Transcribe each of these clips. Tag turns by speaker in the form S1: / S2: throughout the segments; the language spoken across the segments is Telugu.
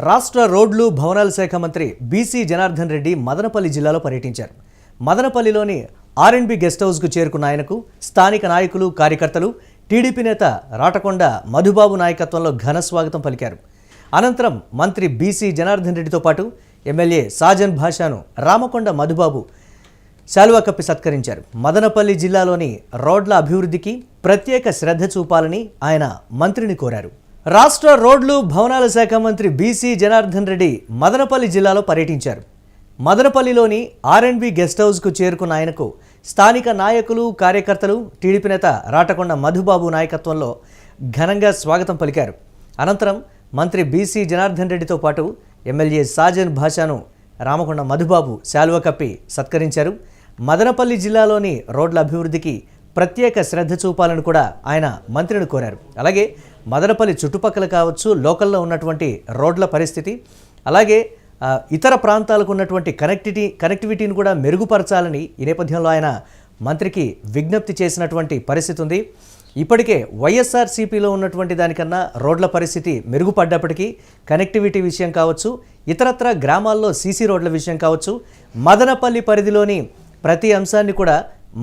S1: రాష్ట్ర రోడ్లు భవనాల శాఖ మంత్రి బీసీ జనార్దన్ రెడ్డి మదనపల్లి జిల్లాలో పర్యటించారు. మదనపల్లిలోని ఆర్ఎండ్బి గెస్ట్ హౌస్కు చేరుకున్న ఆయనకు స్థానిక నాయకులు, కార్యకర్తలు, టీడీపీ నేత రాటకొండ మధుబాబు నాయకత్వంలో ఘన స్వాగతం పలికారు. అనంతరం మంత్రి బీసీ జనార్దన్ రెడ్డితో పాటు ఎమ్మెల్యే సాజన్ భాషాను రామకొండ మధుబాబు శాలువా కప్పి సత్కరించారు. మదనపల్లి జిల్లాలోని రోడ్ల అభివృద్ధికి ప్రత్యేక శ్రద్ధ చూపాలని ఆయన మంత్రిని కోరారు. రాష్ట్ర రోడ్లు భవనాల శాఖ మంత్రి బీసీ జనార్దన్ రెడ్డి మదనపల్లి జిల్లాలో పర్యటించారు. మదనపల్లిలోని ఆర్ఎండ్బి గెస్ట్ హౌస్కు చేరుకున్న ఆయనకు స్థానిక నాయకులు, కార్యకర్తలు, టీడీపీ నేత రాటకొండ మధుబాబు నాయకత్వంలో ఘనంగా స్వాగతం పలికారు. అనంతరం మంత్రి బీసీ జనార్దన్ రెడ్డితో పాటు ఎమ్మెల్యే సాజన్ భాషాను రామకొండ మధుబాబు శాలువా కప్పి సత్కరించారు. మదనపల్లి జిల్లాలోని రోడ్ల అభివృద్ధికి ప్రత్యేక శ్రద్ధ చూపాలని కూడా ఆయన మంత్రిని కోరారు. అలాగే మదనపల్లి చుట్టుపక్కల కావచ్చు, లోకల్లో ఉన్నటువంటి రోడ్ల పరిస్థితి, అలాగే ఇతర ప్రాంతాలకు ఉన్నటువంటి కనెక్టివిటీని కూడా మెరుగుపరచాలని ఈ నేపథ్యంలో ఆయన మంత్రికి విజ్ఞప్తి చేసినటువంటి పరిస్థితి ఉంది. ఇప్పటికే వైఎస్ఆర్సీపీలో ఉన్నటువంటి దానికన్నా రోడ్ల పరిస్థితి మెరుగుపడ్డప్పటికీ కనెక్టివిటీ విషయం కావచ్చు, ఇతరత్ర గ్రామాల్లో సీసీ రోడ్ల విషయం కావచ్చు, మదనపల్లి పరిధిలోని ప్రతి అంశాన్ని కూడా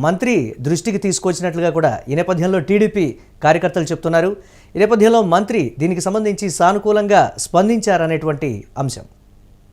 S1: మంత్రి దృష్టికి తీసుకొచ్చినట్లుగా కూడా ఈ నేపథ్యంలో టీడీపీ కార్యకర్తలు చెప్తున్నారు. ఈ నేపథ్యంలో మంత్రి దీనికి సంబంధించి సానుకూలంగా స్పందించారనేటువంటి అంశం.